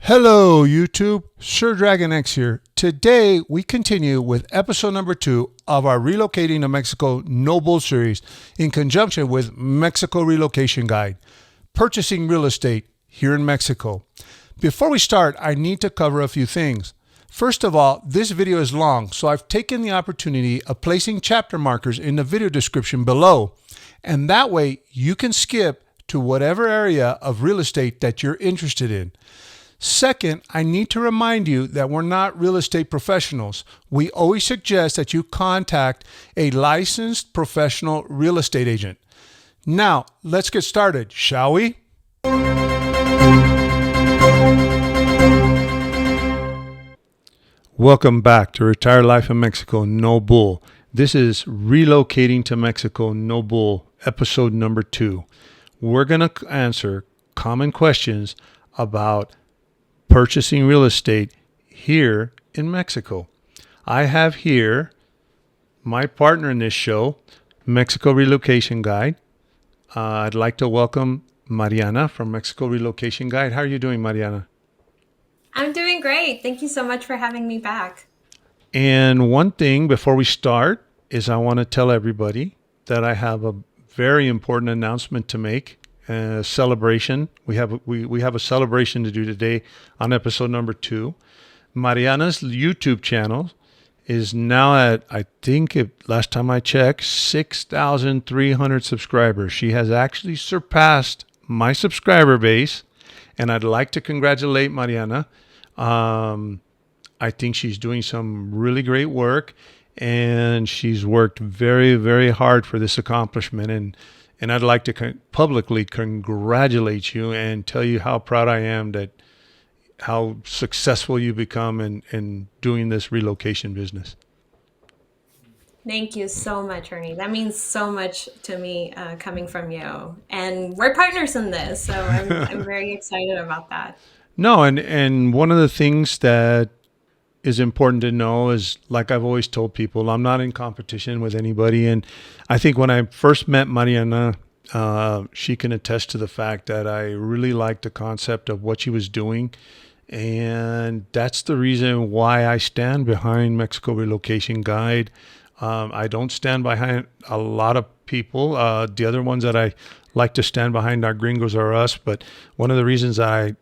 Hello, YouTube. Sir Dragon X here. Today, we continue with episode number 2 of our Relocating to Mexico No Bull series in conjunction with Mexico Relocation Guide, purchasing real estate here in Mexico. Before we start, I need to cover a few things. First of all, this video is long, so I've taken the opportunity of placing chapter markers in the video description below, and that way you can skip to whatever area of real estate that you're interested in. Second, I need to remind you that we're not real estate professionals. We always suggest that you contact a licensed professional real estate agent. Now, let's get started, shall we? Welcome back to Retire Life in Mexico No Bull. This is Relocating to Mexico No Bull, episode number 2. We're going to answer common questions about purchasing real estate here in Mexico. I have here my partner in this show, Mexico Relocation Guide. I'd like to welcome Mariana from Mexico Relocation Guide. How are you doing, Mariana? I'm doing great. Thank you so much for having me back. And one thing before we start is I want to tell everybody that I have a very important announcement to make. Celebration. We have a celebration to do today on episode number 2. Mariana's YouTube channel is now at, I think last time I checked, 6,300 subscribers. She has actually surpassed my subscriber base, and I'd like to congratulate Mariana. I think she's doing some really great work, and she's worked very, very hard for this accomplishment. And I'd like to publicly congratulate you and tell you how proud I am that how successful you become in doing this relocation business. Thank you so much, Ernie. That means so much to me coming from you. And we're partners in this, so I'm very excited about that. No, and one of the things that is important to know is, like I've always told people, I'm not in competition with anybody. And I think when I first met Mariana, she can attest to the fact that I really liked the concept of what she was doing. And that's the reason why I stand behind Mexico Relocation Guide. I don't stand behind a lot of people. The other ones that I like to stand behind are Gringos R Us. But one of the reasons I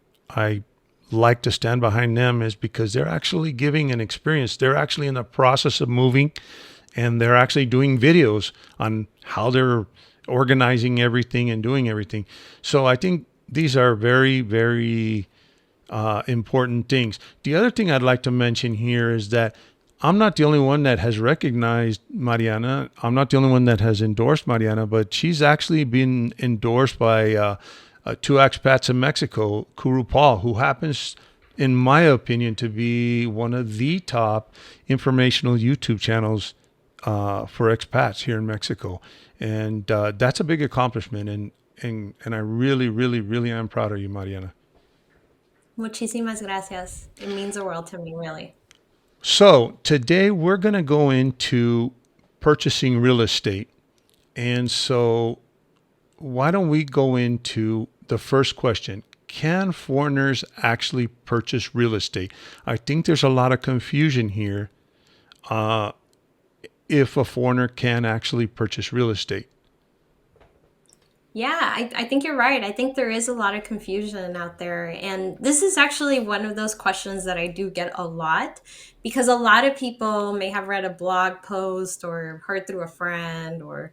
like to stand behind them is because they're actually giving an experience. They're actually in the process of moving, and they're actually doing videos on how they're organizing everything and doing everything. So I think these are very, very important things. The other thing I'd like to mention here is that I'm not the only one that has recognized Mariana. I'm not the only one that has endorsed Mariana, but she's actually been endorsed by two expats in Mexico, Kuru Paul, who happens, in my opinion, to be one of the top informational YouTube channels for expats here in Mexico. And that's a big accomplishment. And I really, really, really am proud of you, Mariana. Muchísimas gracias. It means the world to me, really. So today we're going to go into purchasing real estate. And so why don't we go into the first question? Can foreigners actually purchase real estate? I think there's a lot of confusion here if a foreigner can actually purchase real estate. Yeah, I think you're right. I think there is a lot of confusion out there. And this is actually one of those questions that I do get a lot because a lot of people may have read a blog post or heard through a friend or,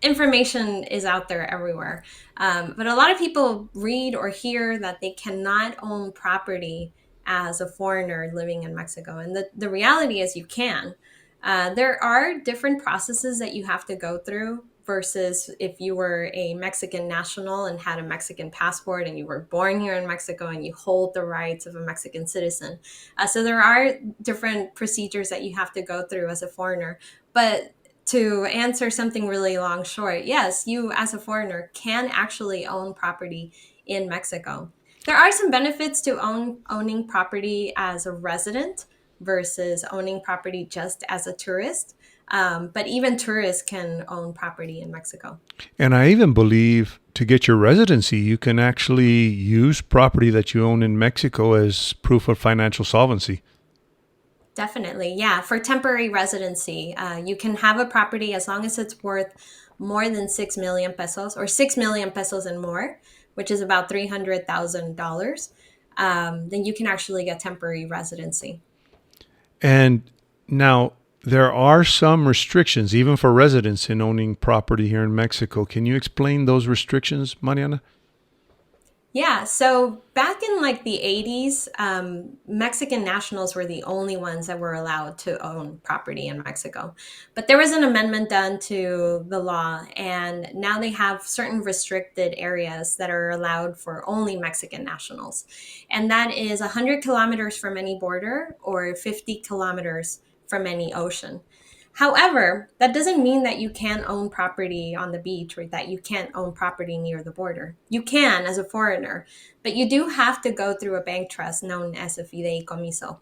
information is out there everywhere. But a lot of people read or hear that they cannot own property as a foreigner living in Mexico. And the reality is you can. There are different processes that you have to go through versus if you were a Mexican national and had a Mexican passport and you were born here in Mexico and you hold the rights of a Mexican citizen. So there are different procedures that you have to go through as a foreigner. But to answer something really long short, yes, you as a foreigner can actually own property in Mexico. There are some benefits to owning property as a resident versus owning property just as a tourist. But even tourists can own property in Mexico. And I even believe to get your residency, you can actually use property that you own in Mexico as proof of financial solvency. Definitely. Yeah. For temporary residency, you can have a property as long as it's worth more than 6 million pesos or 6 million pesos and more, which is about $300,000. Then you can actually get temporary residency. And now there are some restrictions, even for residents in owning property here in Mexico. Can you explain those restrictions, Mariana? Yeah, so back in like the 80s, Mexican nationals were the only ones that were allowed to own property in Mexico. But there was an amendment done to the law, and now they have certain restricted areas that are allowed for only Mexican nationals. And that is 100 kilometers from any border or 50 kilometers from any ocean. However, that doesn't mean that you can't own property on the beach or that you can't own property near the border. You can as a foreigner, but you do have to go through a bank trust known as a fideicomiso.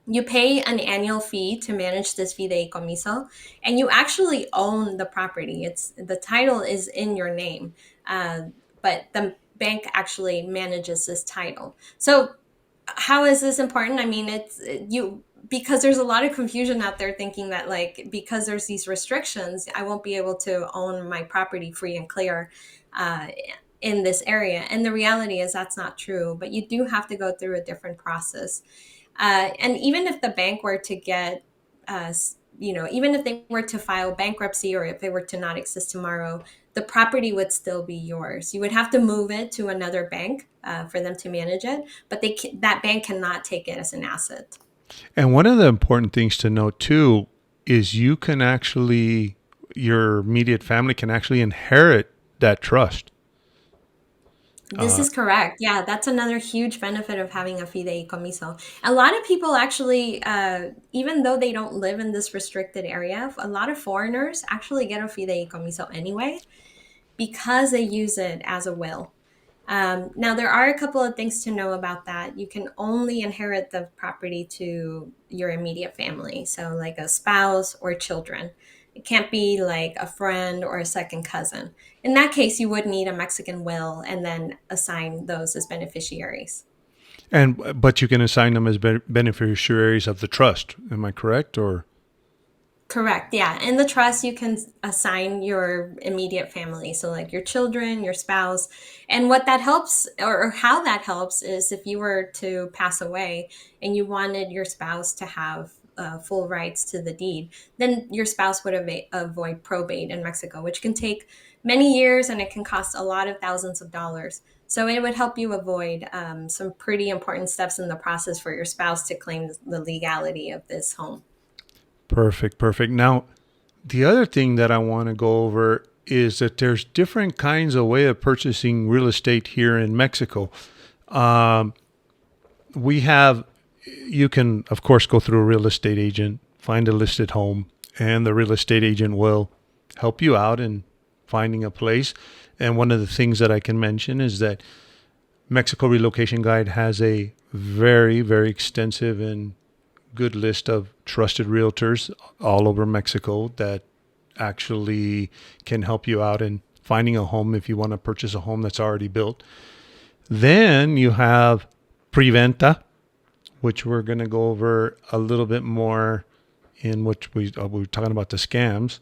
You pay an annual fee to manage this fideicomiso, and you actually own the property. It's the title is in your name, uh, but the bank actually manages this title. So how is this important? I mean, it's you because there's a lot of confusion out there thinking that like because there's these restrictions, I won't be able to own my property free and clear uh, in this area. And the reality is that's not true. But you do have to go through a different process. And even if the bank were to get uh, even if they were to file bankruptcy or if they were to not exist tomorrow, the property would still be yours. You would have to move it to another bank for them to manage it, but that bank cannot take it as an asset. And one of the important things to note too is you can actually, your immediate family can actually inherit that trust. This Uh, is correct. Yeah, that's another huge benefit of having a fideicomiso. A lot of people actually, even though they don't live in this restricted area, a lot of foreigners actually get a fideicomiso anyway because they use it as a will. Now, there are a couple of things to know about that. You can only inherit the property to your immediate family, so like a spouse or children. It can't be like a friend or a second cousin. In that case, you would need a Mexican will and then assign those as beneficiaries. and but you can assign them as beneficiaries of the trust. Am I correct? Or Correct. Yeah. In the trust, you can assign your immediate family. So, like your children, your spouse. And what that helps, or how that helps, is if you were to pass away and you wanted your spouse to have full rights to the deed, then your spouse would avoid probate in Mexico, which can take many years and it can cost a lot of thousands of dollars. So, it would help you avoid some pretty important steps in the process for your spouse to claim the legality of this home. perfect, perfect. Now, the other thing that I want to go over is that there's different kinds of way of purchasing real estate here in Mexico. Um, we have, you can of course go through a real estate agent, find a listed home, and the real estate agent will help you out in finding a place. And one of the things that I can mention is that Mexico Relocation Guide has a very, very extensive and good list of trusted realtors all over Mexico that actually can help you out in finding a home if you want to purchase a home that's already built. Then you have Preventa, which we're going to go over a little bit more in which we're talking about the scams.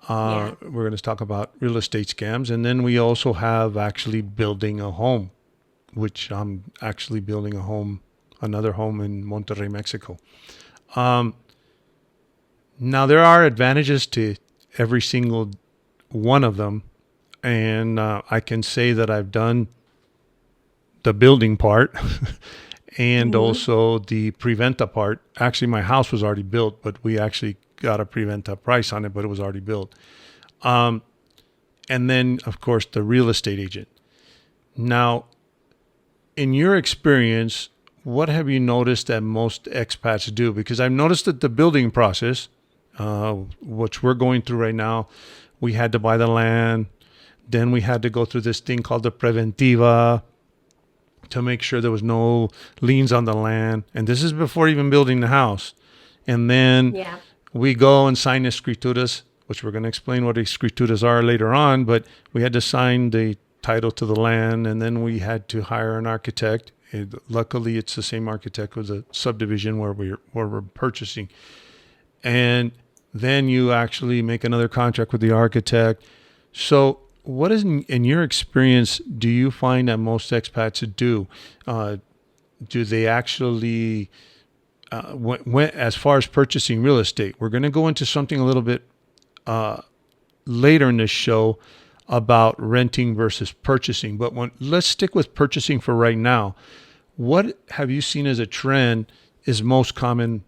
Yeah. We're going to talk about real estate scams. And then we also have actually building a home, which I'm actually building a home, another home in Monterrey, Mexico. Um, Now, there are advantages to every single one of them. And I can say that I've done the building part and Hmm. also the preventa part. Actually, my house was already built, but we actually got a preventa price on it, but it was already built. Um, and then, of course, the real estate agent. Now, in your experience, what have you noticed that most expats do? Because I've noticed that the building process, which we're going through right now, we had to buy the land. Then we had to go through this thing called the preventiva to make sure there was no liens on the land. And this is before even building the house. And then Yeah. we go and sign escrituras which we're going to explain what Escrituras are later on, but we had to sign the title to the land, and then we had to hire an architect. Luckily, it's the same architect as a subdivision where we're purchasing, and then you actually make another contract with the architect. So, what is in your experience? Do you find that most expats do? Do they actually, as far as purchasing real estate? We're going to go into something a little bit later in this show about renting versus purchasing. But let's stick with purchasing for right now. What have you seen as a trend is most common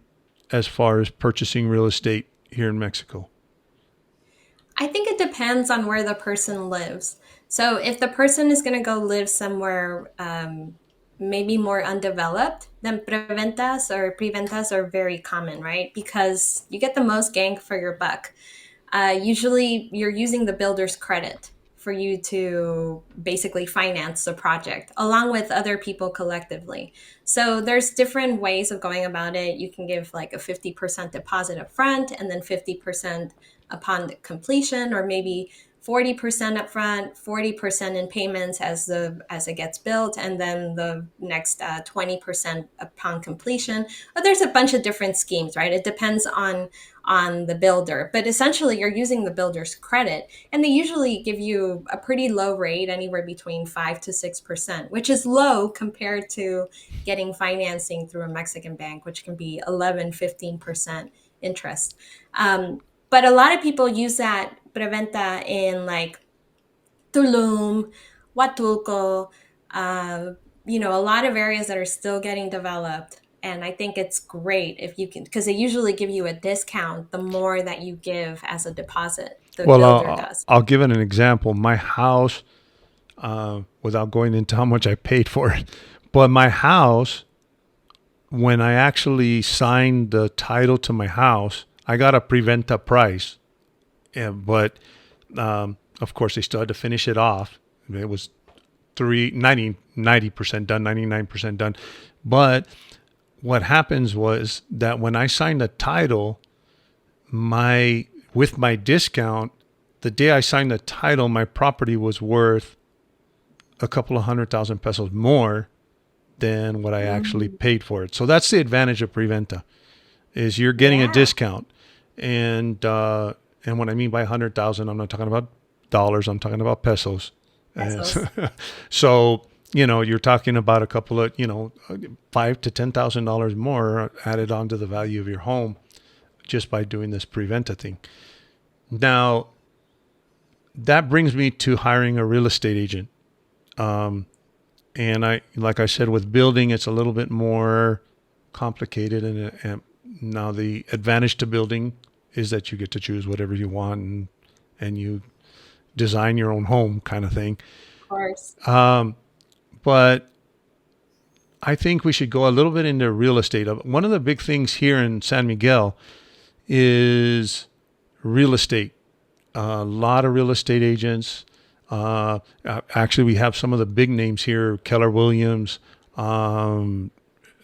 as far as purchasing real estate here in Mexico? I think it depends on where the person lives. So if the person is going to go live somewhere maybe more undeveloped, then preventas are very common, right? Because you get the most gang for your buck. Usually you're using the builder's credit for you to basically finance the project along with other people collectively. So there's different ways of going about it. You can give like a 50% deposit up front and then 50% upon completion, or maybe 40% upfront, 40% in payments as it gets built, and then the next 20% upon completion. But there's a bunch of different schemes, right? It depends on the builder, but essentially you're using the builder's credit, and they usually give you a pretty low rate, anywhere between 5 to 6%, which is low compared to getting financing through a Mexican bank, which can be 11, 15% interest. But a lot of people use that preventa in like Tulum, Huatulco, uh, a lot of areas that are still getting developed. And I think it's great if you can, because they usually give you a discount the more that you give as a deposit, the Well, builder does. I'll give it an example. My house, without going into how much I paid for it, but my house, when I actually signed the title to my house, I got a preventa price. But of course, they still had to finish it off. It was 90% done, 99% done. But what happens was that when I signed the title, with my discount, the day I signed the title, my property was worth a couple of 100,000 pesos more than what I actually Mhm. paid for it. So that's the advantage of preventa, is you're getting a Yeah, discount. And what I mean by 100,000, I'm not talking about dollars, I'm talking about pesos. And pesos. so, you're talking about a couple of, five to $10,000 more added onto the value of your home just by doing this preventa thing. Now, that brings me to hiring a real estate agent. And like I said, with building, it's a little bit more complicated. And now the advantage to building is that you get to choose whatever you want, and you design your own home kind of thing. Of course. But I think we should go a little bit into real estate. One of the big things here in San Miguel is real estate. A lot of real estate agents. Actually, we have some of the big names here: Keller Williams. Um,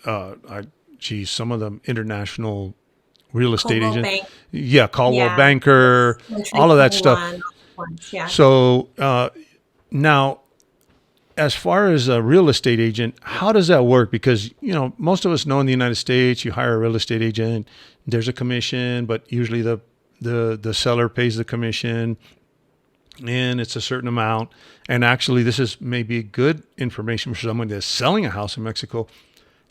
some of the international real estate Coldwell agents. Bank. Yeah, Caldwell Yeah. Banker, Century all of that stuff. 21. Ones. Yeah. So now, as far as a real estate agent, how does that work? Because most of us know in the United States, you hire a real estate agent, there's a commission, but usually the seller pays the commission, and it's a certain amount. And actually, this is maybe good information for someone that's selling a house in Mexico.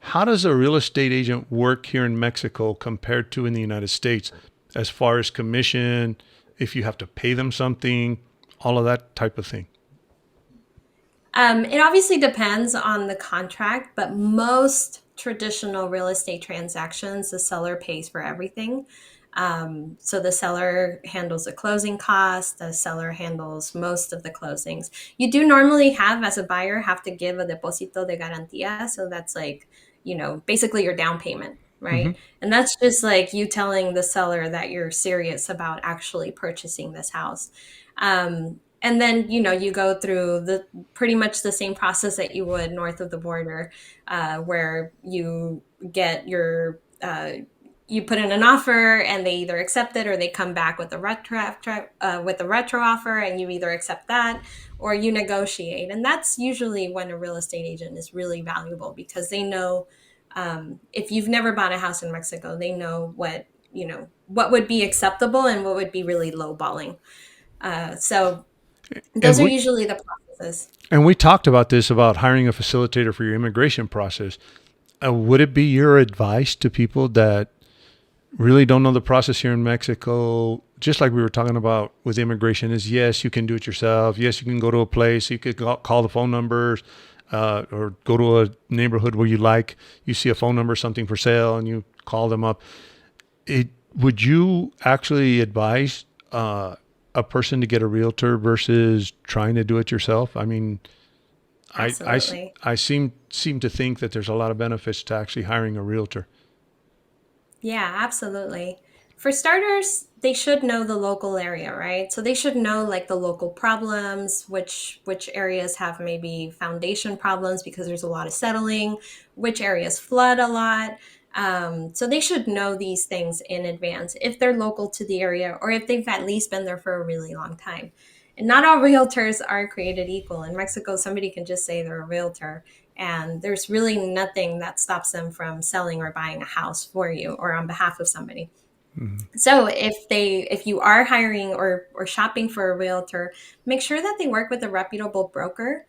How does a real estate agent work here in Mexico compared to in the United States, as far as commission, if you have to pay them something, all of that type of thing? It obviously depends on the contract, but most traditional real estate transactions, the seller pays for everything. So the seller handles the closing costs, the seller handles most of the closings. You do normally as a buyer, have to give a deposito de garantía. So that's like, basically your down payment, Mm-hmm. right? And that's just like you telling the seller that you're serious about actually purchasing this house. And then you go through the pretty much the same process that you would north of the border, where you get your you put in an offer and they either accept it or they come back with a retro offer, and you either accept that or you negotiate. And that's usually when a real estate agent is really valuable, because they know, if you've never bought a house in Mexico, they know what would be acceptable and what would be really lowballing. So And those are we usually the processes. and we talked about this about hiring a facilitator for your immigration process. Would it be your advice to people that really don't know the process here in Mexico, just like we were talking about with immigration, is yes, you can do it yourself. Yes, you can go to a place, you could call the phone numbers, or go to a neighborhood where you see a phone number, something for sale, and you call them up. Would you actually advise a person to get a realtor versus trying to do it yourself? I mean, I, I, Absolutely. I seem to think that there's a lot of benefits to actually hiring a realtor. Yeah, absolutely. For starters, they should know the local area, right? So they should know like the local problems, which areas have maybe foundation problems because there's a lot of settling, which areas flood a lot. So they should know these things in advance if they're local to the area, or if they've at least been there for a really long time. And not all realtors are created equal. In Mexico, somebody can just say they're a realtor, and there's really nothing that stops them from selling or buying a house for you or on behalf of somebody. Mhm. So if you are hiring or shopping for a realtor, make sure that they work with a reputable broker,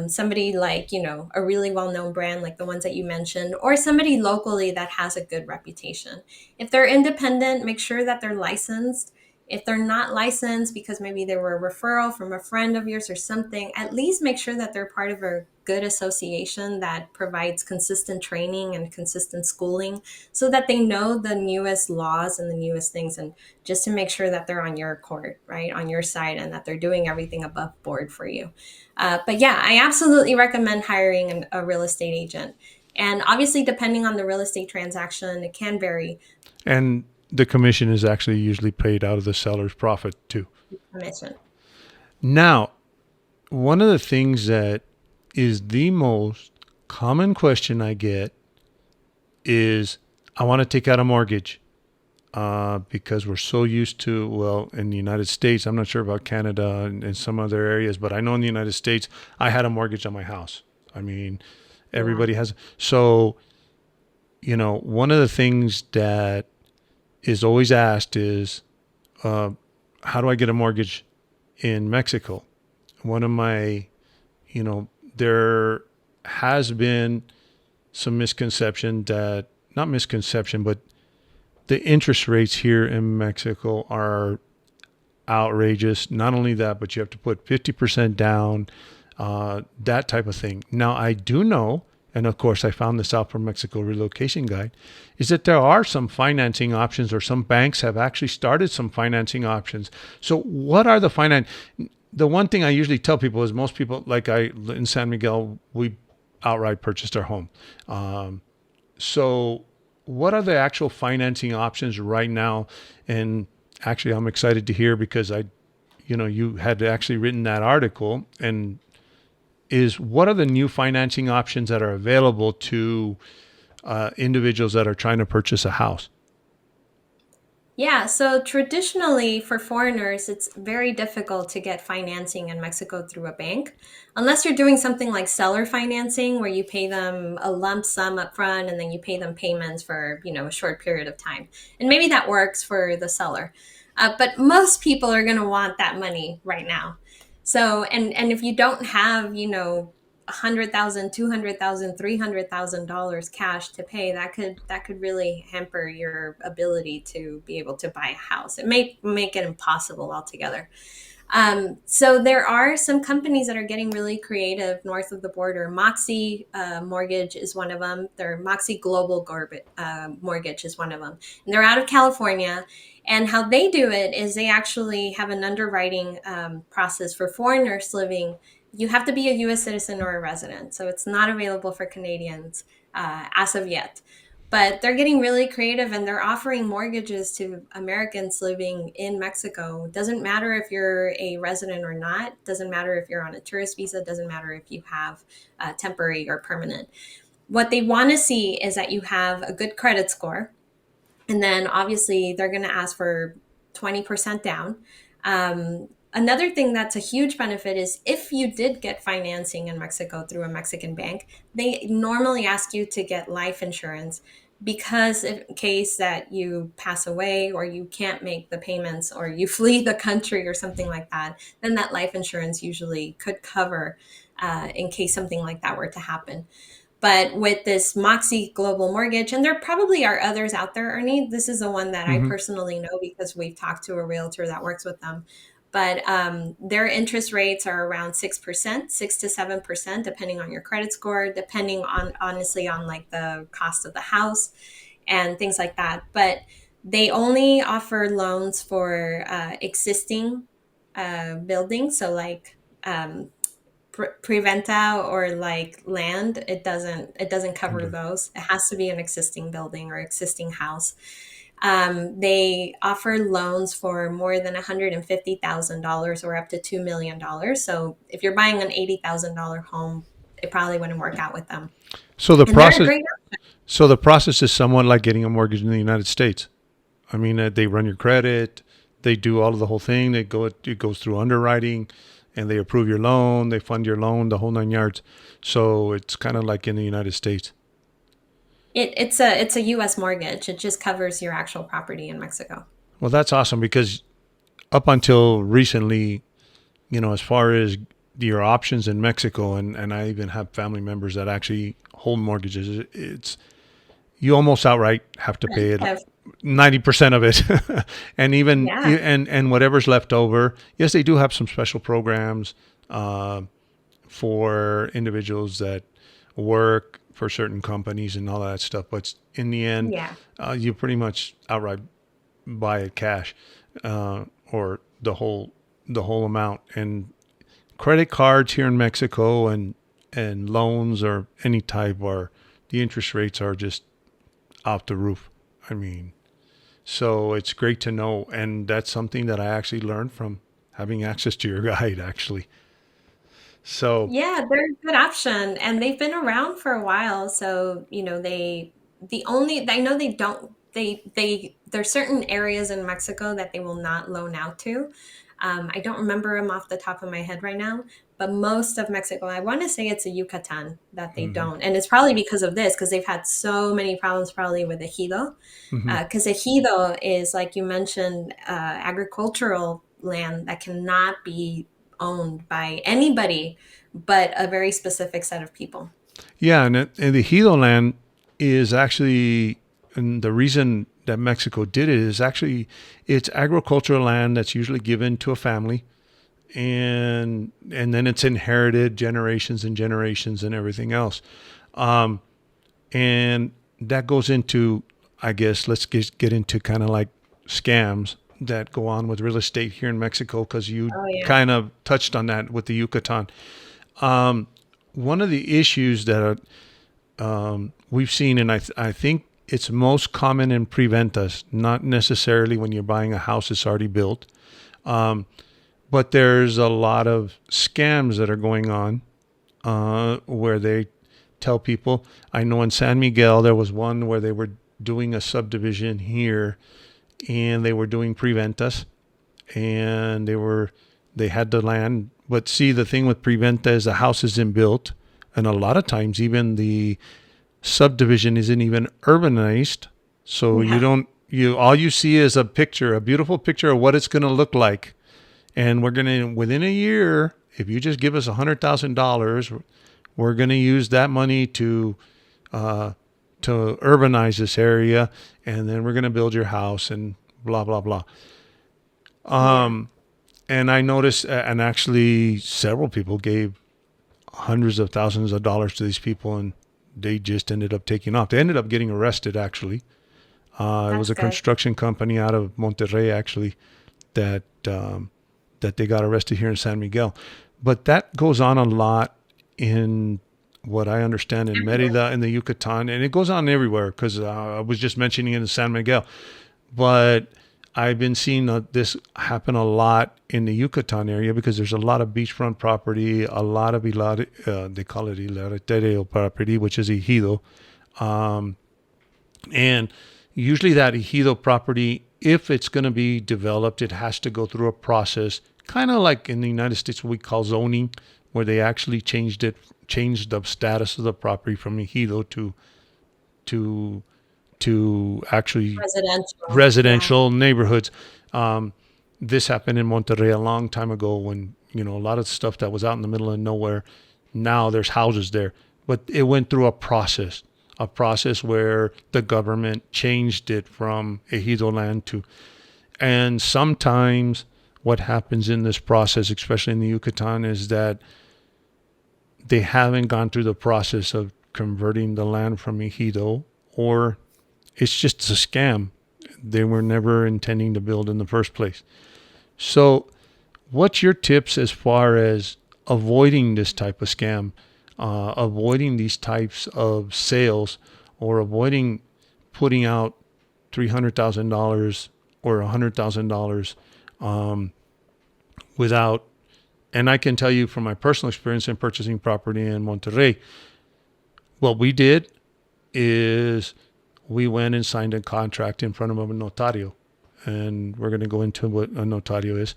somebody like, a really well-known brand like the ones that you mentioned, or somebody locally that has a good reputation. If they're independent, make sure that they're licensed. If they're not licensed because maybe they were a referral from a friend of yours or something, at least make sure that they're part of a good association that provides consistent training and consistent schooling, so that they know the newest laws and the newest things, and just to make sure that they're on your court, right, on your side, and that they're doing everything above board for you. But yeah, I absolutely recommend hiring a real estate agent. And obviously, depending on the real estate transaction, it can vary And the commission is actually usually paid out of the seller's profit too. commission. Now, one of the things that is the most common question I get is, I want to take out a mortgage because we're so used to, well, in the United States, I'm not sure about Canada and some other areas, but I know in the United States, I had a mortgage on my house. I mean, Yeah. everybody has. So, one of the things that is always asked is, uh, how do I get a mortgage in Mexico? One of my, there has been some misconception that, not misconception, but the interest rates here in Mexico are outrageous. Not only that, but you have to put 50% down, that type of thing. Now, I do know, and of course, I found this out from Mexico Relocation Guide, is that there are some financing options, or some banks have actually started some financing options. So, what are the finance? The one thing I usually tell people is, most people, like in San Miguel, we outright purchased our home. So, what are the actual financing options right now? And actually, I'm excited to hear, because you had actually written that article, and is, what are the new financing options that are available to individuals that are trying to purchase a house? Yeah, so traditionally for foreigners, it's very difficult to get financing in Mexico through a bank, unless you're doing something like seller financing, where you pay them a lump sum up front and then you pay them payments for, a short period of time. And maybe that works for the seller. But most people are going to want that money right now. So, and if you don't have, 100,000, 200,000, $300,000 cash to pay, that could really hamper your ability to be able to buy a house. It may make it impossible altogether. So there are some companies that are getting really creative north of the border. Moxie Mortgage is one of them. Their Moxie Global Mortgage is one of them, and they're out of California. And how they do it is they actually have an underwriting process for foreigners living. You have to be a U.S. citizen or a resident, so it's not available for Canadians as of yet. But they're getting really creative, and they're offering mortgages to Americans living in Mexico. Doesn't matter if you're a resident or not. Doesn't matter if you're on a tourist visa. Doesn't matter if you have temporary or permanent. What they want to see is that you have a good credit score, And then obviously they're going to ask for 20% down. Another thing that's a huge benefit is if you did get financing in Mexico through a Mexican bank, they normally ask you to get life insurance, because in case that you pass away or you can't make the payments or you flee the country or something like that, then that life insurance usually could cover in case something like that were to happen. But with this Moxie Global Mortgage, and there probably are others out there, Ernie, this is the one that I Mm-hmm. personally know because we've talked to a realtor that works with them. But their interest rates are around 6%, 6 to 7%, depending on your credit score, depending on, honestly, on like the cost of the house and things like that. But they only offer loans for existing buildings. So like preventa or like land, it doesn't cover Okay. those. It has to be an existing building or existing house. They offer loans for more than $150,000 or up to $2 million. So if you're buying an $80,000 home, it probably wouldn't work out with them. So the And they're a process, great. so the process is somewhat like getting a mortgage in the United States. I mean, they run your credit, they do all of the whole thing. It goes through underwriting, and they approve your loan, they fund your loan, the whole 9 yards. So it's kind of like in the United States. It's a U.S. mortgage. It just covers your actual property in Mexico. Well, that's awesome because up until recently, as far as your options in Mexico, and I even have family members that actually hold mortgages, it's you almost outright have to pay it Uh, 90% of it. And even Yeah, and whatever's left over, yes, they do have some special programs uh, for individuals that work for certain companies and all that stuff, but in the end, yeah, you pretty much outright buy it cash, or the whole amount. And credit cards here in Mexico and loans or any type, are the interest rates are just out the roof. I mean, so it's great to know, and that's something that I actually learned from having access to your guide, actually. So, yeah. They're a good option, and they've been around for a while. So the only I know they don't there's certain areas in Mexico that they will not loan out to. I don't remember them off the top of my head right now, but most of Mexico, I want to say it's a Yucatan that they hmm don't, and it's probably because of this, because they've had so many problems probably with ejido. hmm Because ejido is, like you mentioned, agricultural land that cannot be owned by anybody but a very specific set of people. yeah, and the Gilo land is actually, and the reason that Mexico did it is actually it's agricultural land that's usually given to a family, and then it's inherited generations and generations and everything else. Um, and that goes into, I guess, let's get into kind of like scams that go on with real estate here in Mexico, because you Oh yeah. kind of touched on that with the Yucatan. One of the issues that we've seen, and I think it's most common in preventas, not necessarily when you're buying a house that's already built, but there's a lot of scams that are going on, where they tell people. I know in San Miguel there was one where they were doing a subdivision here, and they were doing preventas, and they had the land. But see, the thing with preventa is the house isn't built, and a lot of times even the subdivision isn't even urbanized. So you Yeah. don't you all you see is a picture, a beautiful picture of what it's going to look like. And we're going to, within a year, if you just give us $100,000, we're going to use that money uh, to urbanize this area, and then we're going to build your house and blah blah blah. Yeah. And I noticed, and actually several people gave hundreds of thousands of dollars to these people, and they just ended up taking off. They ended up getting arrested, actually. It was That's a good. construction company out of Monterrey, actually, that that they got arrested here in San Miguel. But that goes on a lot in what I understand in Merida and the Yucatan, and it goes on everywhere, because I was just mentioning it in San Miguel. But I've been seeing this happen a lot in the Yucatan area, because there's a lot of beachfront property, a lot of they call it hilaretero property, which is ejido, and Usually that ejido property, if it's going to be developed, it has to go through a process, kind of like in the United States, what we call zoning, where they actually changed the status of the property from ejido to actually Residential. Yeah. residential neighborhoods. Um, this happened in Monterrey a long time ago when, a lot of stuff that was out in the middle of nowhere, now there's houses there. But it went through a process where the government changed it from ejido land to, and sometimes what happens in this process, especially in the Yucatan, is that they haven't gone through the process of converting the land from ejido, or it's just a scam. They were never intending to build in the first place. So, what's your tips as far as avoiding this type of scam, avoiding these types of sales, or avoiding putting out $300,000 or $100,000 without? And I can tell you from my personal experience in purchasing property in Monterrey, what we did is we went and signed a contract in front of a notario. And we're going to go into what a notario is.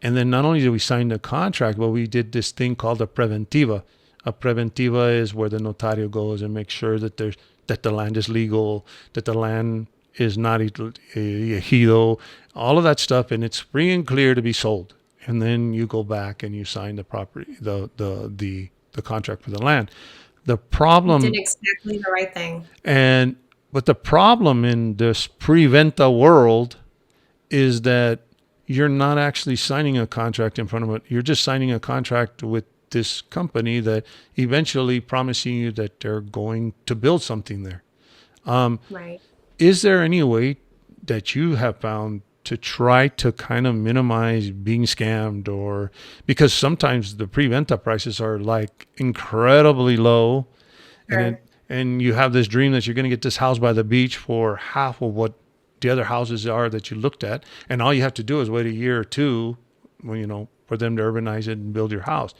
And then not only did we sign the contract, but we did this thing called a preventiva. A preventiva is where the notario goes and makes sure that the land is legal, that the land is not ejido, all of that stuff, and it's free and clear to be sold. And then you go back and you sign the property, the contract for the land. The You did problem exactly the right thing. and but the problem in this pre-venta world is that you're not actually signing a contract in front of it. You're just signing a contract with this company that eventually promising you that they're going to build something there. Right. Is there any way that you have found to try to kind of minimize being scammed, or because sometimes the pre-venta prices are like incredibly low, and Sure. and you have this dream that you're going to get this house by the beach for half of what the other houses are that you looked at, and all you have to do is wait a year or two, for them to urbanize it and build your house.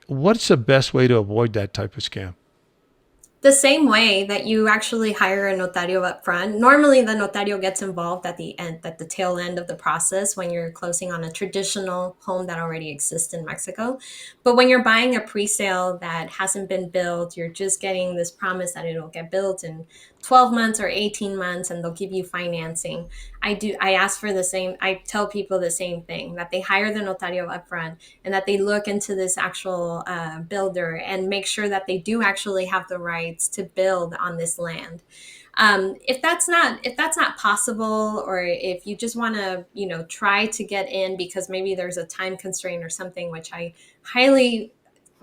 What's the best way to avoid that type of scam? The same way that you actually hire a notario up front. Normally, the notario gets involved at the end, at the tail end of the process when you're closing on a traditional home that already exists in Mexico. But when you're buying a pre-sale that hasn't been built, you're just getting this promise that it'll get built in 12 months or 18 months and they'll give you financing. I ask for the same, I tell people the same thing, that they hire the notario up front and that they look into this actual builder and make sure that they do actually have the rights to build on this land. If that's not possible, or if you just want to try to get in because maybe there's a time constraint or something, which I highly,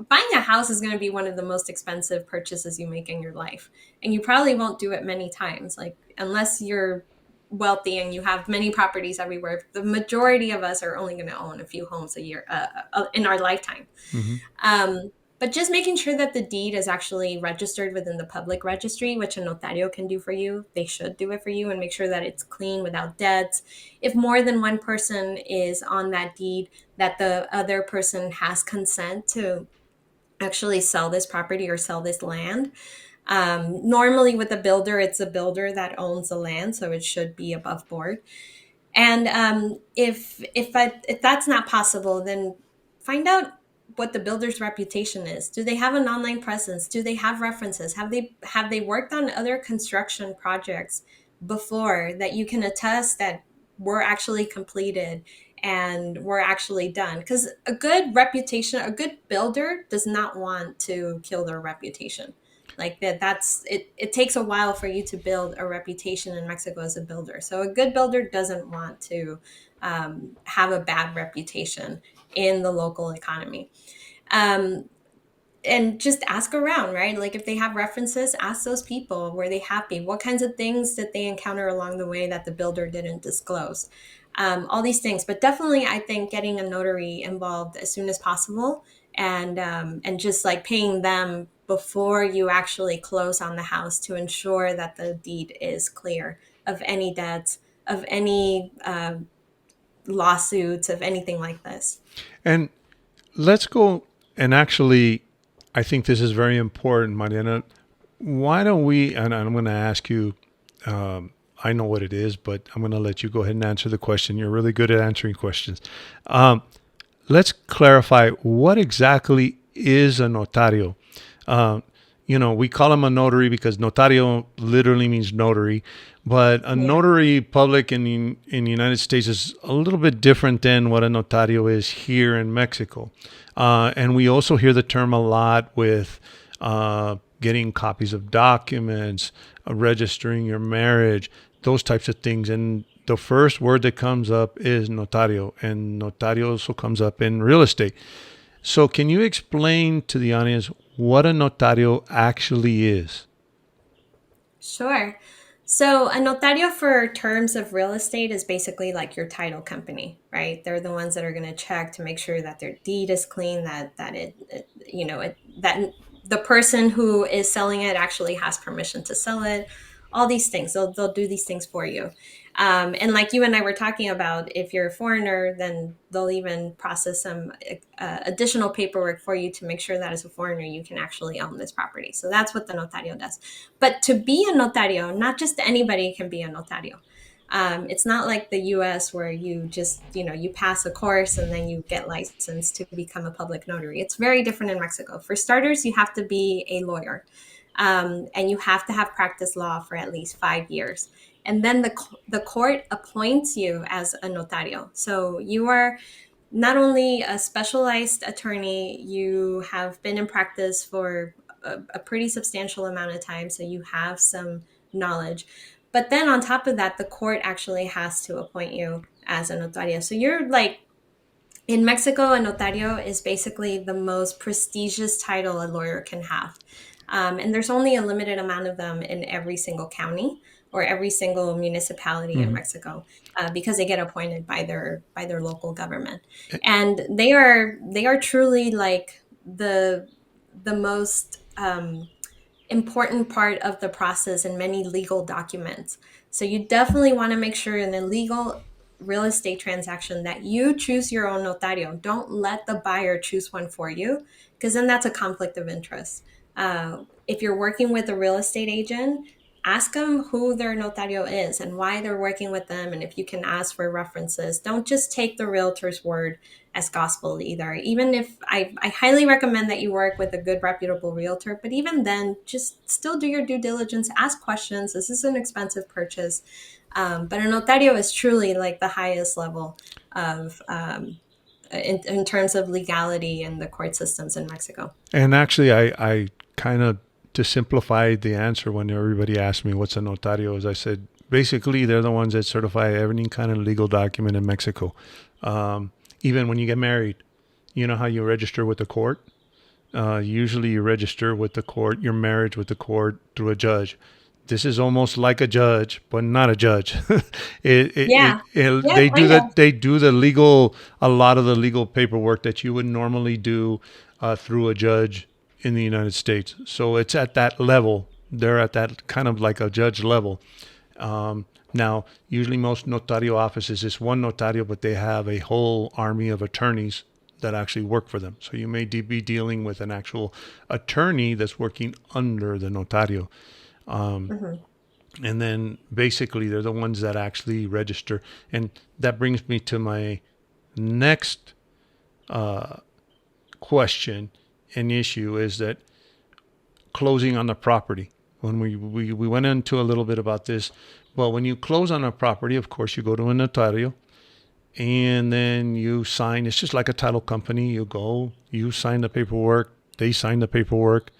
buying a house is going to be one of the most expensive purchases you make in your life, and you probably won't do it many times, like unless you're wealthy and you have many properties everywhere. The majority of us are only going to own a few homes a year in our lifetime. Mm-hmm. But just making sure that the deed is actually registered within the public registry, which a notario can do for you. They should do it for you, and make sure that it's clean without debts. If more than one person is on that deed, that the other person has consent to actually sell this property or sell this land. Normally with a builder, it's a builder that owns the land, so it should be above board. And if that's not possible, then find out what the builder's reputation is. Do they have an online presence? Do they have references? Have they worked on other construction projects before that you can attest that were actually completed and were actually done? Because a good reputation, a good builder does not want to kill their reputation. Like that's it. It takes a while for you to build a reputation in Mexico as a builder. So a good builder doesn't want to have a bad reputation in the local economy. Um, and just ask around, right? Like if they have references, ask those people, were they happy? What kinds of things did they encounter along the way that the builder didn't disclose? All these things. But definitely, I think getting a notary involved as soon as possible, and just like paying them before you actually close on the house to ensure that the deed is clear of any debts, of any lawsuits, of anything like this. And let's go and actually, I think this is very important, Mariana. Why don't we, and I'm going to ask you I know what it is, but I'm going to let you go ahead and answer the question. You're really good at answering questions. Um, let's clarify what exactly is a notario. Uh, we call him a notary because notario literally means notary, but a Yeah. notary public in the United States is a little bit different than what a notario is here in Mexico. And we also hear the term a lot with getting copies of documents, registering your marriage, those types of things. And the first word that comes up is notario, and notario also comes up in real estate. So, can you explain to the audience what a notario actually is? Sure. So, a notario for terms of real estate is basically like your title company, right? They're the ones that are going to check to make sure that their deed is clean, that the person who is selling it actually has permission to sell it. All these things, they'll do these things for you. And like you and I were talking about, if you're a foreigner, then they'll even process some additional paperwork for you to make sure that as a foreigner you can actually own this property. So that's what the notario does. But to be a notario, not just anybody can be a notario. It's not like the US where you just, you pass a course and then you get licensed to become a public notary. It's very different in Mexico. For starters, you have to be a lawyer, and you have to have practiced law for at least 5 years. And then the court appoints you as a notario. So you are not only a specialized attorney, you have been in practice for a pretty substantial amount of time, so you have some knowledge. But then on top of that, the court actually has to appoint you as a notario. So you're like, in Mexico, a notario is basically the most prestigious title a lawyer can have. And there's only a limited amount of them in every single county or every single municipality in Mm-hmm. Mexico, because they get appointed by their local government, and they are truly like the most important part of the process in many legal documents. So you definitely want to make sure in a legal real estate transaction that you choose your own notario. Don't let the buyer choose one for you, because then that's a conflict of interest. If you're working with a real estate agent, ask them who their notario is and why they're working with them, and if you can ask for references. Don't just take the realtor's word as gospel either. Even if I highly recommend that you work with a good reputable realtor, but even then, just still do your due diligence, ask questions. This is an expensive purchase. But a notario is truly like the highest level of in terms of legality in the court systems in Mexico. And actually, I kind of, to simplify the answer when everybody asked me what's a notario, is I said basically they're the ones that certify any kind of legal document in Mexico. Even when you get married, you know how you register with the court? Usually you register with the court, your marriage with the court through a judge. This is almost like a judge, but not a judge. Yeah. Yeah, They do kind of. that. They do the legal, a lot of the legal paperwork that you would normally do through a judge in the United States. So it's at that level. They're at that kind of like a judge level. Now, usually most notario offices is one notario, but they have a whole army of attorneys that actually work for them. So you may be dealing with an actual attorney that's working under the notario. Hmm. And then basically they're the ones that actually register. And that brings me to my next question and issue is that closing on the property. When we went into a little bit about this, well, when you close on a property, of course, you go to a notario and then you sign. It's just like a title company. You go, you sign the paperwork, they sign the paperwork,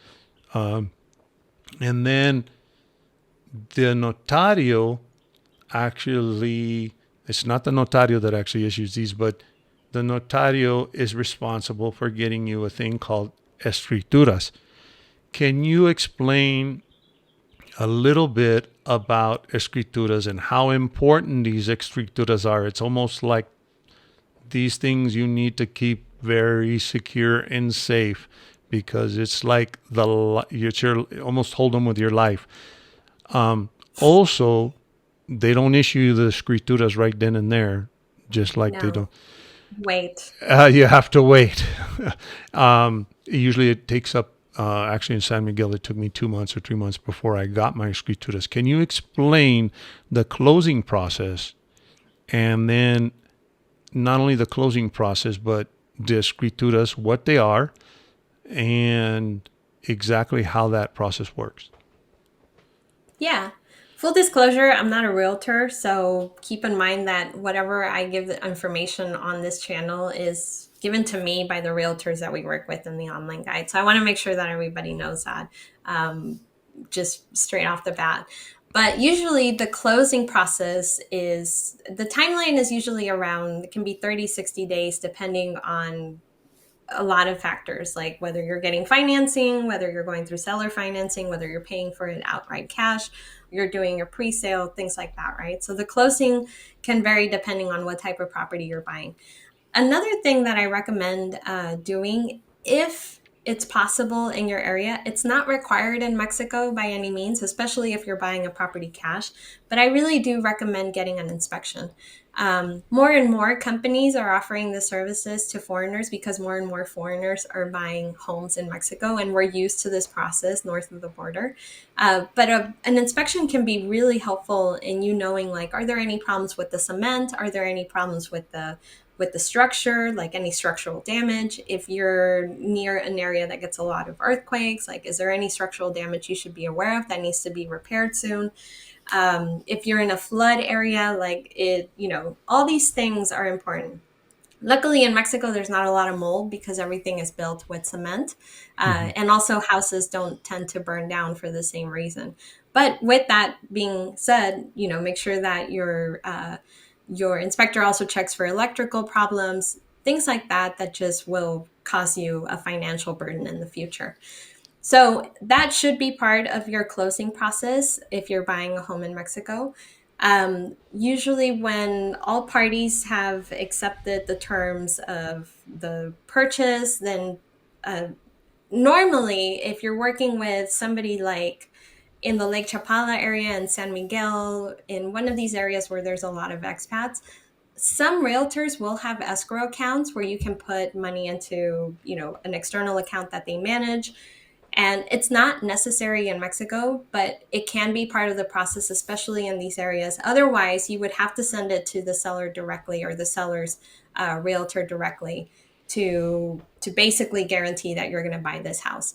and then the notario actually, it's not the notario that actually issues these, but the notario is responsible for getting you a thing called Escrituras. Can you explain a little bit about Escrituras and how important these Escrituras are? It's almost like these things you need to keep very secure and safe because it's like you're almost hold them with your life. Also, they don't issue the escrituras right then and there, just like they No, don't. wait. You have to wait. Usually, it takes up Actually, in San Miguel, it took me 2 months or 3 months before I got my escrituras. Can you explain the closing process, and then not only the closing process, but the escrituras, what they are, and exactly how that process works? Yeah. Full disclosure, I'm not a realtor, so keep in mind that whatever I give the information on this channel is given to me by the realtors that we work with in the online guide. So I want to make sure that everybody knows that, um, just straight off the bat. But usually the closing process is, the timeline is usually around, it can be 30, 60 days, depending on a lot of factors, like whether you're getting financing, whether you're going through seller financing, whether you're paying for it outright cash, you're doing a pre-sale, things like that, right? So the closing can vary depending on what type of property you're buying. Another thing that I recommend doing, if it's possible in your area, it's not required in Mexico by any means, especially if you're buying a property cash, but I really do recommend getting an inspection. More and more companies are offering the services to foreigners because more and more foreigners are buying homes in Mexico, and we're used to this process north of the border. But an inspection can be really helpful in you knowing, like, are there any problems with the cement? Are there any problems with the structure, like any structural damage? If you're near an area that gets a lot of earthquakes, like, is there any structural damage you should be aware of that needs to be repaired soon? If you're in a flood area, like it, all these things are important. Luckily, in Mexico, there's not a lot of mold because everything is built with cement. Mm-hmm. And also, houses don't tend to burn down for the same reason. But with that being said, make sure that your inspector also checks for electrical problems, things like that, that just will cause you a financial burden in the future. So that should be part of your closing process if you're buying a home in Mexico. Usually, when all parties have accepted the terms of the purchase, then uh, normally, if you're working with somebody like in the Lake Chapala area and San Miguel, in one of these areas where there's a lot of expats, some realtors will have escrow accounts where you can put money into, an external account that they manage. And it's not necessary in Mexico, but it can be part of the process, especially in these areas. Otherwise, you would have to send it to the seller directly, or the seller's realtor directly, to basically guarantee that you're going to buy this house.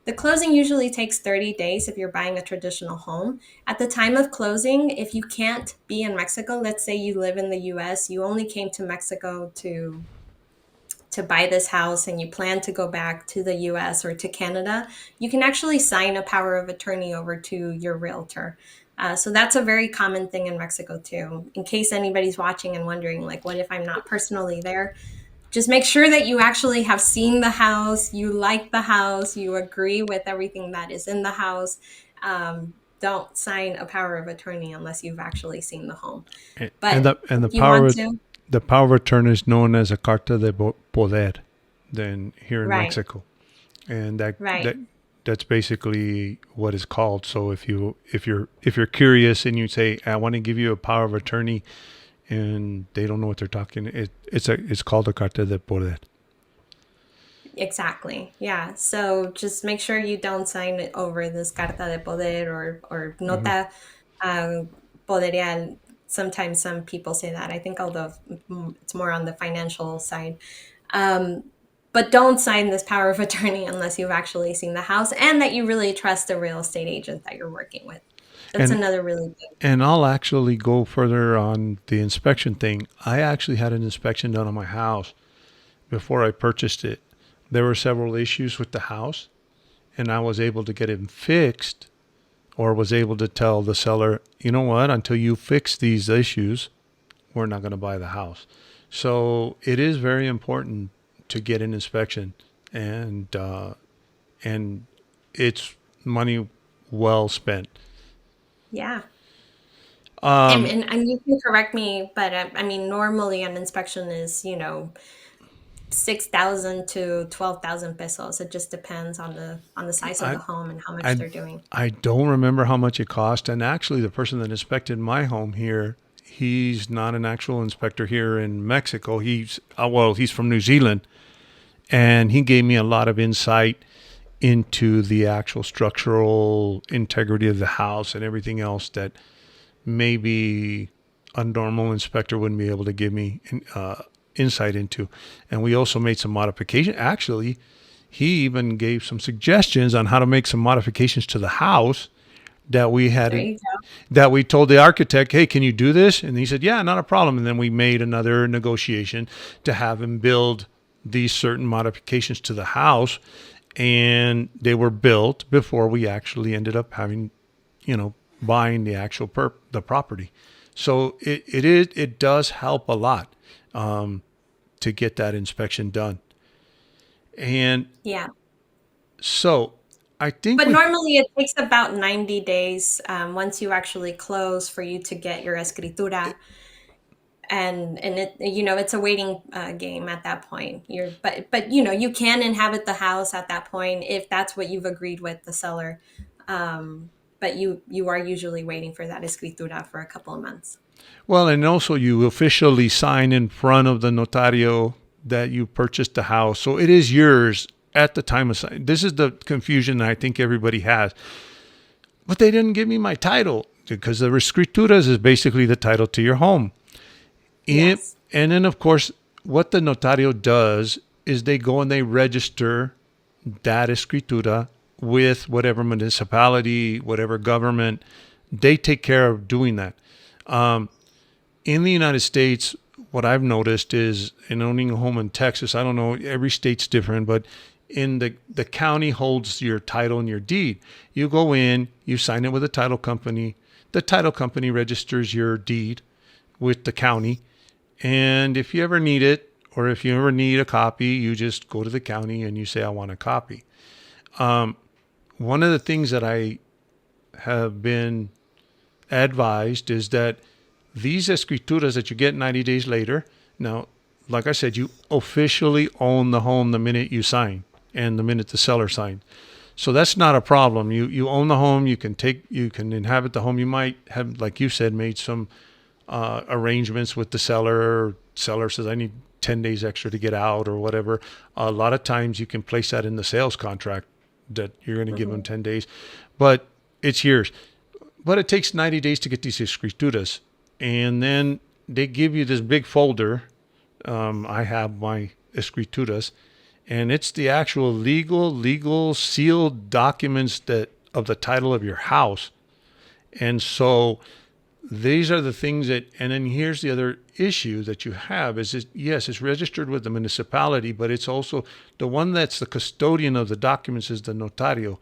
The closing usually takes 30 days if you're buying a traditional home. At the time of closing, if you can't be in Mexico, let's say you live in the US, you only came to Mexico to buy this house and you plan to go back to the US or to Canada, you can actually sign a power of attorney over to your realtor. So that's a very common thing in Mexico too. In case anybody's watching and wondering, like, what if I'm not personally there? Just make sure that you actually have seen the house, you like the house, you agree with everything that is in the house. Don't sign a power of attorney unless you've actually seen the home. And But the if you want power to, the power of attorney is known as a carta de poder, then here in right, Mexico, and that right. that that's basically what it's called. So if you're curious and you say, I want to give you a power of attorney, and they don't know what they're talking, it's called a carta de poder. Exactly. Yeah. So just make sure you don't sign it over this carta de poder or Hmm. nota poderial. Sometimes some people say that. I think, although it's more on the financial side. Um, but don't sign this power of attorney unless you've actually seen the house and that you really trust the real estate agent that you're working with. That's And another really big. and I'll actually go further on the inspection thing. I actually had an inspection done on my house before I purchased it. There were several issues with the house, and I was able to get it fixed, or was able to tell the seller, you know what, until you fix these issues, we're not going to buy the house. So it is very important to get an inspection, and it's money well spent. Yeah. And, Um, and, and you can correct me, but I mean, normally an inspection is, 6,000 to 12,000 pesos. It just depends on the size of I the home and how much I they're doing. I don't remember how much it cost. And actually, the person that inspected my home here, he's not an actual inspector here in Mexico. He's from New Zealand, and he gave me a lot of insight into the actual structural integrity of the house and everything else that maybe a normal inspector wouldn't be able to give me insight into. And we also made some modification. Actually, he even gave some suggestions on how to make some modifications to the house that we There had you go. that we told the architect, hey, can you do this? And he said, yeah, not a problem. And then we made another negotiation to have him build these certain modifications to the house. And they were built before we actually ended up having, buying the actual the property. So it does help a lot to get that inspection done. And Yeah. so I think But we, normally it takes about 90 days once you actually close for you to get your escritura. And it's a waiting game at that point. But you can inhabit the house at that point if that's what you've agreed with the seller. But you are usually waiting for that escritura for a couple of months. well, and also you officially sign in front of the notario that you purchased the house. So it is yours at the time of sign. This is the confusion that I think everybody has. But they didn't give me my title because the Escrituras is basically the title to your home. Yes. And then, of course, what the notario does is they go and they register that escritura with whatever municipality, whatever government. They take care of doing that. In the United States, what I've noticed is in owning a home in Texas, I don't know, every state's different, but in the county holds your title and your deed. You go in, you sign it with a title company. The title company registers your deed with the county. And if you ever need it, or if you ever need a copy, you just go to the county and you say, I want a copy. One of the things that I have been advised is that these escrituras that you get 90 days later, now, like I said, you officially own the home the minute you sign and the minute the seller signs. So that's not a problem. You own the home. You can inhabit the home. You might have, like you said, made some arrangements with the seller. Seller says, I need 10 days extra to get out or whatever. A lot of times you can place that in the sales contract that you're going to give them 10 days, but it's yours. But it takes 90 days to get these escrituras. And then they give you this big folder. I have my escrituras, and it's the actual legal sealed documents that of the title of your house. And so these are the things that, and then here's the other issue that you have is yes, it's registered with the municipality, but it's also the one that's the custodian of the documents is the notario.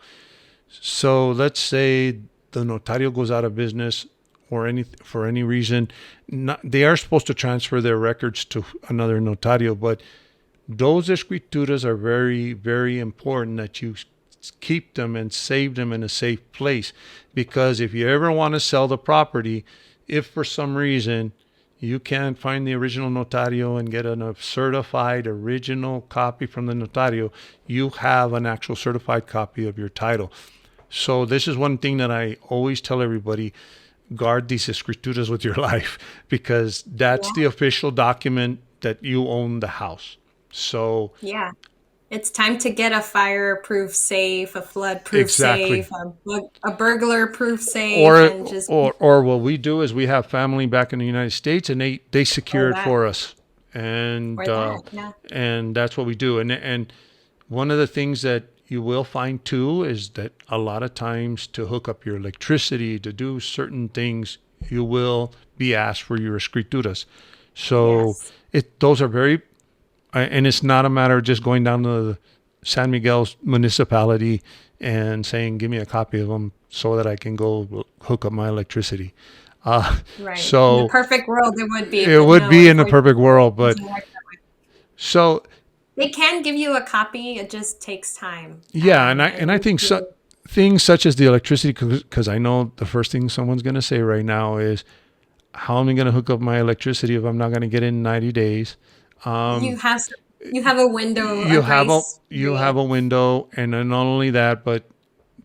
So let's say the notario goes out of business or for any reason, they are supposed to transfer their records to another notario, but those escrituras are very, very important that you keep them and save them in a safe place. Because if you ever want to sell the property, if for some reason you can't find the original notario and get a certified original copy from the notario, you have an actual certified copy of your title. So this is one thing that I always tell everybody: guard these escrituras with your life, because that's the official document that you own the house. So Yeah. It's time to get a fireproof safe, a flood-proof exactly. safe, a burglar-proof safe, Or, and just or what we do is we have family back in the United States, and they or secure it that for us, and or that. Yeah. and that's what we do. And one of the things that you will find too is that a lot of times to hook up your electricity, to do certain things, you will be asked for your escrituras. So Yes. those are very, and it's not a matter of just going down to the San Miguel's municipality and saying, give me a copy of them so that I can go hook up my electricity. Uh, Right. In the so perfect world, it would be, it but would no, be in a unfortunately, perfect world, it but doesn't work that way. so They can give you a copy. It just takes time. yeah, and And I if think so, you, things such as the electricity, because I know the first thing someone's going to say right now is, how am I going to hook up my electricity if I'm not going to get in 90 days? you Um, have you have a window, a grace you have period. a window, and then not only that, but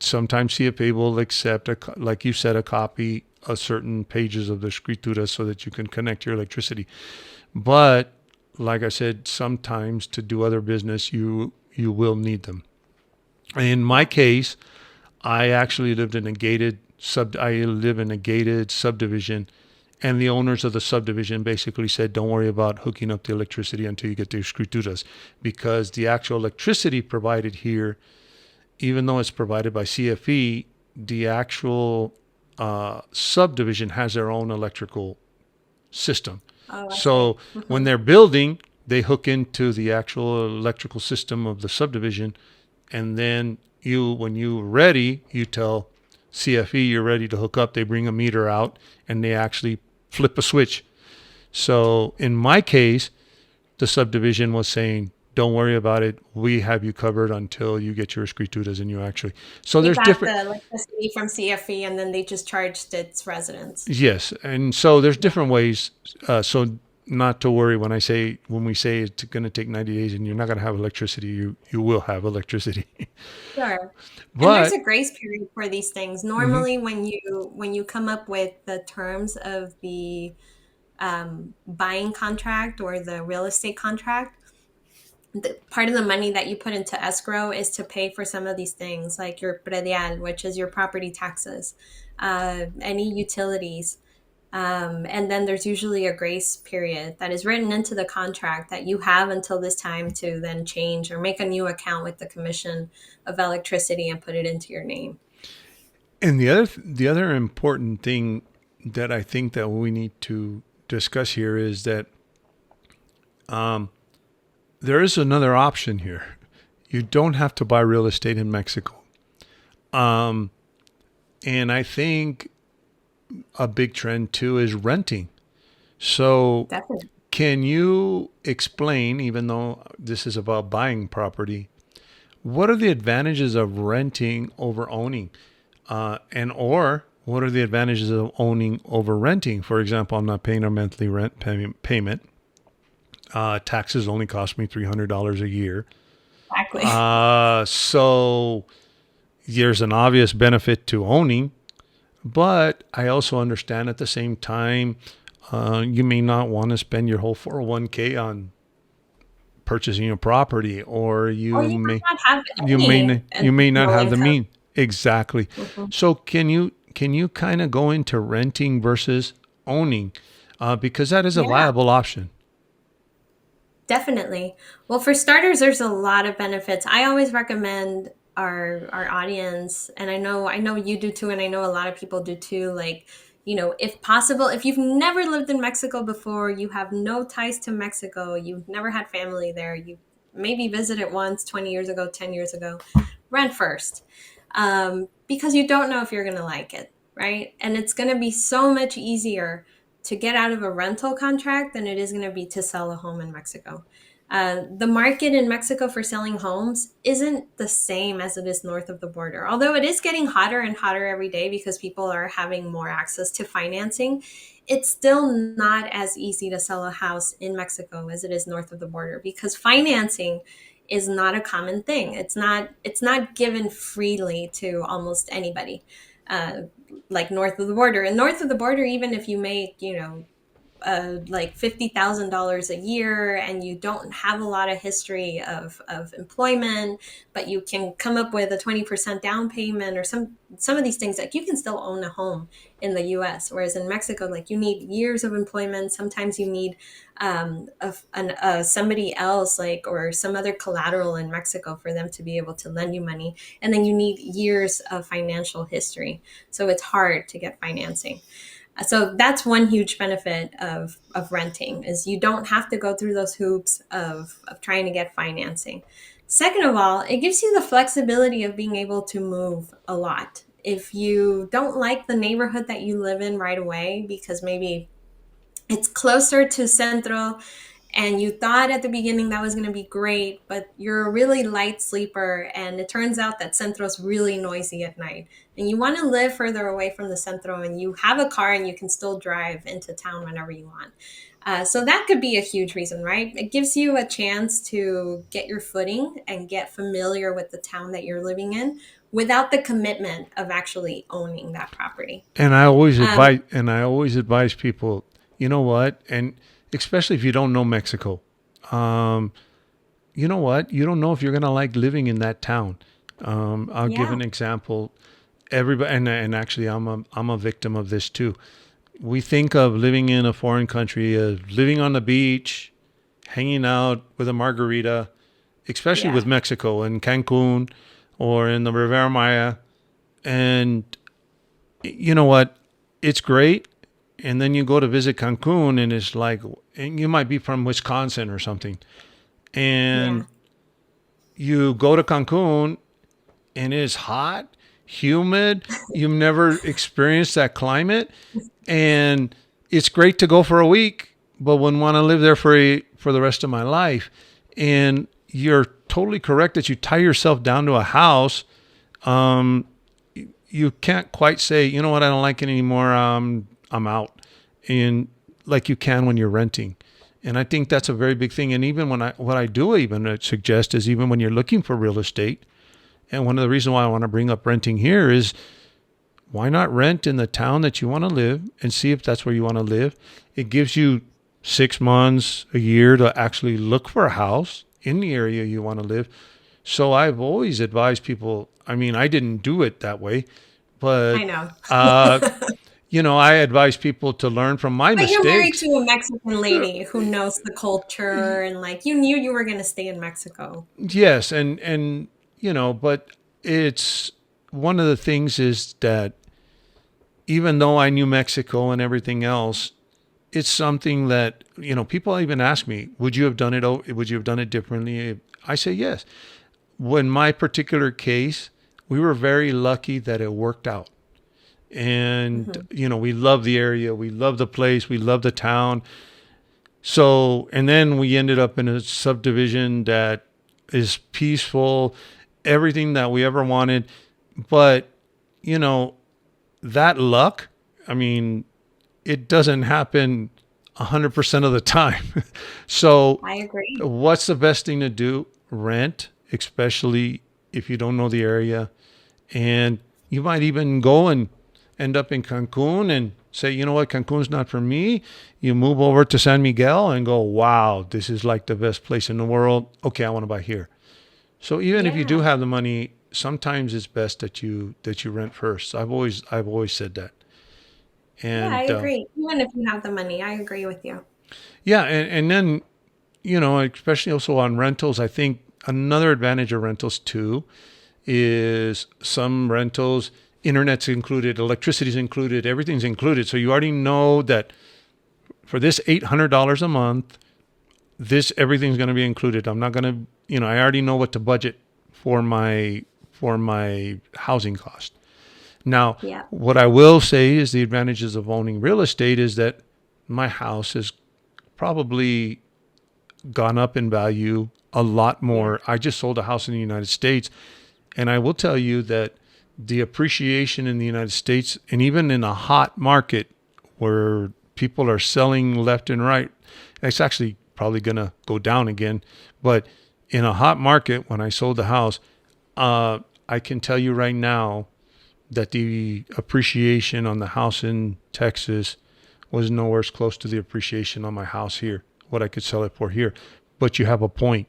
sometimes CFA will accept, like you said, a copy of certain pages of the Escritura so that you can connect your electricity. But like I said, sometimes to do other business, you will need them. In my Yeah. case, I actually lived in a gated sub. I live in a gated subdivision, and the owners of the subdivision basically said, "Don't worry about hooking up the electricity until you get the escrituras, because the actual electricity provided here, even though it's provided by CFE, the actual subdivision has their own electrical system. Oh, I So see. when they're building, they hook into the actual electrical system of the subdivision, and then when you're ready, you tell CFE you're ready to hook up. They bring a meter out and they actually flip a switch. So in my case, the subdivision was saying, "Don't worry about it. We have you covered until you get your escrituras." And you actually, so You there's got different. the electricity from CFE, and then they just charged its residents. Yes, and so there's Yeah. different ways. So not to worry when we say it's going to take 90 days and you're not going to have electricity, you will have electricity. Sure. And there's But a grace period for these things. mhm. Normally, when you come up with the terms of the buying contract or the real estate contract, part of the money that you put into escrow is to pay for some of these things, like your predial, which is your property taxes, any utilities. And then there's usually a grace period that is written into the contract that you have until this time to then change or make a new account with the Commission of Electricity and put it into your name. And the other important thing that I think that we need to discuss here is that there is another option here. You don't have to buy real estate in Mexico. And I think a big trend too is renting. So Definitely. can you explain, even though this is about buying property, what are the advantages of renting over owning? And or what are the advantages of owning over renting? For example, I'm not paying a monthly rent payment. Taxes only cost me $300 a year. Exactly. So there's an obvious benefit to owning, but I also understand at the same time, you may not want to spend your whole 401k on purchasing a property, or Or you you may might not have you any may not low have the income. mean. Exactly. Mhm. So can you kind of go into renting versus owning, because that is a Yeah. viable option. Definitely. Well, for starters, there's a lot of benefits. I always recommend our audience, and I know you do too, and I know a lot of people do too. Like, if possible, if you've never lived in Mexico before, you have no ties to Mexico, you've never had family there, you maybe visited once 20 years ago, 10 years ago, rent first, because you don't know if you're going to like it, right? And it's going to be so much easier to get out of a rental contract than it is going to be to sell a home in Mexico. The market in Mexico for selling homes isn't the same as it is north of the border, although it is getting hotter and hotter every day because people are having more access to financing. It's still not as easy to sell a house in Mexico as it is north of the border because financing is not a common thing. It's not given freely to almost anybody. Uh, like north of the border. And north of the border, even if you make, like $50,000 a year and you don't have a lot of history of employment, but you can come up with a 20% down payment or some of these things, like you can still own a home in the US. Whereas in Mexico, like you need years of employment. Sometimes you need somebody else, like, or some other collateral in Mexico for them to be able to lend you money. And then you need years of financial history. So it's hard to get financing. So that's one huge benefit of renting is you don't have to go through those hoops of trying to get financing. Second of all, it gives you the flexibility of being able to move a lot. If you don't like the neighborhood that you live in right away because maybe it's closer to Centro and you thought at the beginning that was going to be great, but you're a really light sleeper, and it turns out that Centro's really noisy at night, and you want to live further away from the Centro, and you have a car and you can still drive into town whenever you want. So that could be a huge reason, right? It gives you a chance to get your footing and get familiar with the town that you're living in without the commitment of actually owning that property. And Um, I always advise people, you know what, and especially if you don't know Mexico, you know what, you don't know if you're gonna like living in that town. I'll give Yeah. an example. Everybody, and actually, I'm a victim of this too. We think of living in a foreign country as living on the beach, hanging out with a margarita, especially Yeah. with Mexico and Cancun or in the Riviera Maya. And you know what? It's great. And then you go to visit Cancun and it's like, and you might be from Wisconsin or something. Yeah. And you go to Cancun and it's hot, humid. You've never experienced that climate. And it's great to go for a week, but wouldn't want to live there for the rest of my life. And you're totally correct that you tie yourself down to a house. Um, you can't quite say, you know what, I don't like it anymore. I'm out, and like you can when you're renting. And I think that's a very big thing. And even what I do even suggest is even when you're looking for real estate, and one of the reasons why I want to bring up renting here is why not rent in the town that you want to live and see if that's where you want to live? It gives you 6 months, a year to actually look for a house in the area you want to live. So I've always advised people. I mean, I didn't do it that way, but I know. uh, I advise people to learn from my But you're married mistakes. to a Mexican lady who knows the culture, and like you knew you were going to stay in Mexico. Yes, and but it's one of the things is that even though I knew Mexico and everything else, it's something that people even ask me, would you have done it? Would you have done it differently? I say yes. When my particular case, we were very lucky that it worked out. And Hmm. we love the area, we love the place, we love the town. So, and then we ended up in a subdivision that is peaceful, everything that we ever wanted. But you know that luck, I mean, it doesn't happen 100% of the time. So, I agree. what's the best thing to do? Rent, especially if you don't know the area. And you might even go and end up in Cancun and say, you know what, Cancun's not for me. You move over to San Miguel and go, wow, this is like the best place in the world. Okay, I want to buy here. So even if you do Yeah. have the money, sometimes it's best that you rent first. I've always said that. Yeah, I And agree. Even if you have the money, I agree with you. yeah, and then especially also on rentals, I think another advantage of rentals too is some rentals, internet's included, electricity's included, everything's included. So you already know that for this $800 a month, this everything's going to be included. I'm not going to, I already know what to budget for my housing cost. Now, Yeah. what I will say is the advantages of owning real estate is that my house has probably gone up in value a lot Yeah. more. I just sold a house in the United States, and I will tell you that the appreciation in the United States, and even in a hot market where people are selling left and right, it's actually probably going to go down again. But in a hot market, when I sold the house, I can tell you right now that the appreciation on the house in Texas was nowhere close to the appreciation on my house here, what I could sell it for here. But you have a point.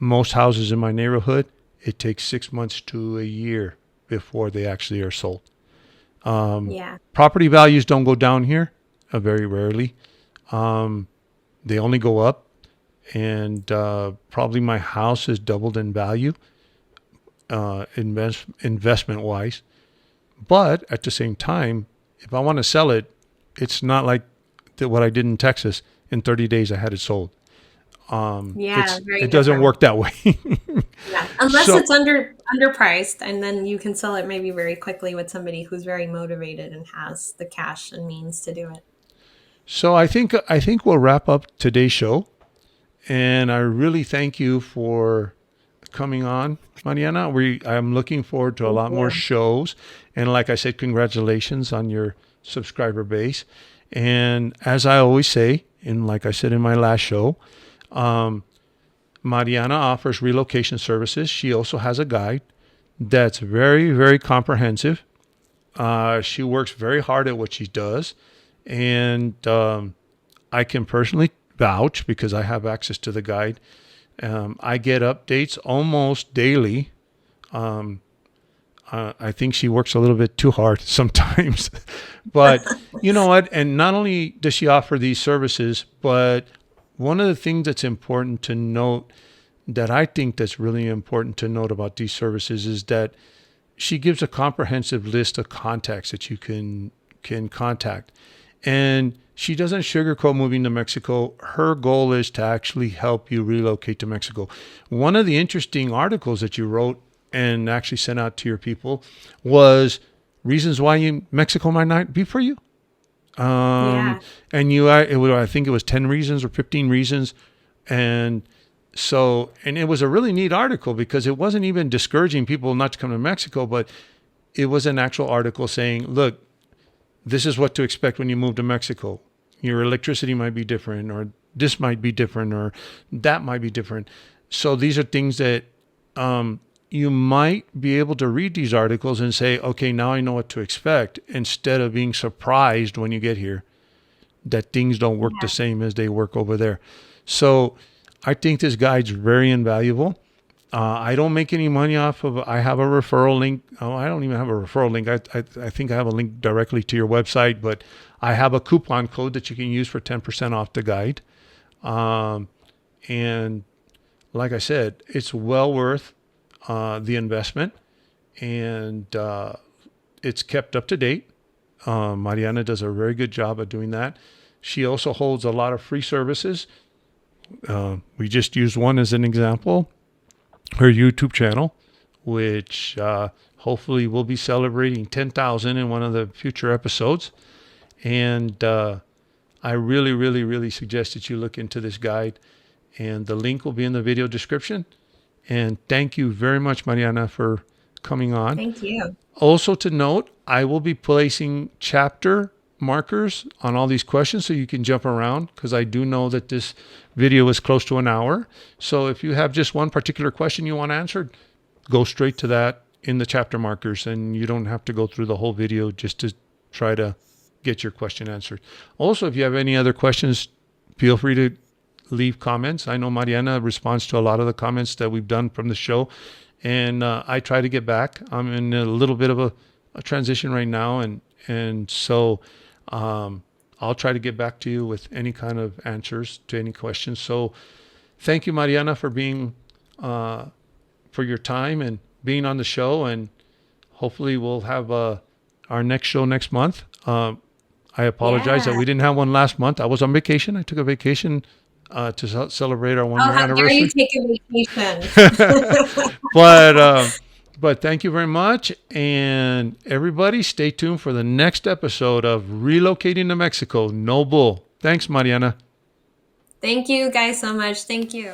Most houses in my neighborhood, it takes 6 months to a year before they actually are sold. Yeah. Property values don't go down here, very rarely. They only go up, and probably my house has doubled in value, investment wise. But at the same time, if I want to sell it, it's not like what I did in Texas. In 30 days, I had it sold. Yeah, very It doesn't different. work that way. Yeah. Unless So it's underpriced, and then you can sell it maybe very quickly with somebody who's very motivated and has the cash and means to do it. I think we'll wrap up today's show, and I really thank you for coming on, Mariana. I'm looking forward to a Thank lot more you. shows, and like I said, congratulations on your subscriber base. And as I always say, and like I said in my last show, Mariana offers relocation services. She also has a guide that's very, very comprehensive. She works very hard at what she does, and I can personally vouch because I have access to the guide. I get updates almost daily I think she works a little bit too hard sometimes. But you know what? And not only does she offer these services, but one of the things that's important to note, that I think that's really important to note about these services, is that she gives a comprehensive list of contacts that you can contact. And she doesn't sugarcoat moving to Mexico. Her goal is to actually help you relocate to Mexico. One of the interesting articles that you wrote and actually sent out to your people was reasons why Mexico might not be for you. Yeah. And I think it was 10 reasons or 15 reasons. And and it was a really neat article because it wasn't even discouraging people not to come to Mexico, but it was an actual article saying, look, this is what to expect when you move to Mexico. Your electricity might be different, or this might be different, or that might be different. So these are things that you might be able to read these articles and say, okay, now I know what to expect, instead of being surprised when you get here that things don't work the same as they work over there. So I think this guide's very invaluable. I don't make any money off of. I have a referral link. Oh, I don't even have a referral link. I think I have a link directly to your website, but I have a coupon code that you can use for 10% off the guide. And like I said, it's well worth the investment, and it's kept up to date. Mariana does a very good job of doing that. She also holds a lot of free services. We just used one as an example, her YouTube channel, which hopefully we'll be celebrating 10,000 in one of the future episodes. And I really, really, really suggest that you look into this guide, and the link will be in the video description. And thank you very much, Mariana, for coming on. Thank you. Also to note, I will be placing chapter markers on all these questions so you can jump around, because I do know that this video is close to an hour. So if you have just one particular question you want answered, go straight to that in the chapter markers, and you don't have to go through the whole video just to try to get your question answered. Also, if you have any other questions, feel free to leave comments. I know Mariana responds to a lot of the comments that we've done from the show, and I try to get back. I'm in a little bit of a transition right now, and so I'll try to get back to you with any kind of answers to any questions. So thank you, Mariana, for being for your time and being on the show, and hopefully we'll have our next show next month. I apologize that we didn't have one last month. I was on vacation. I took a vacation to celebrate our 1 year How dare you anniversary. take a vacation? But thank you very much. And everybody, stay tuned for the next episode of Relocating to Mexico. No bull. Thanks, Mariana. Thank you guys so much. Thank you.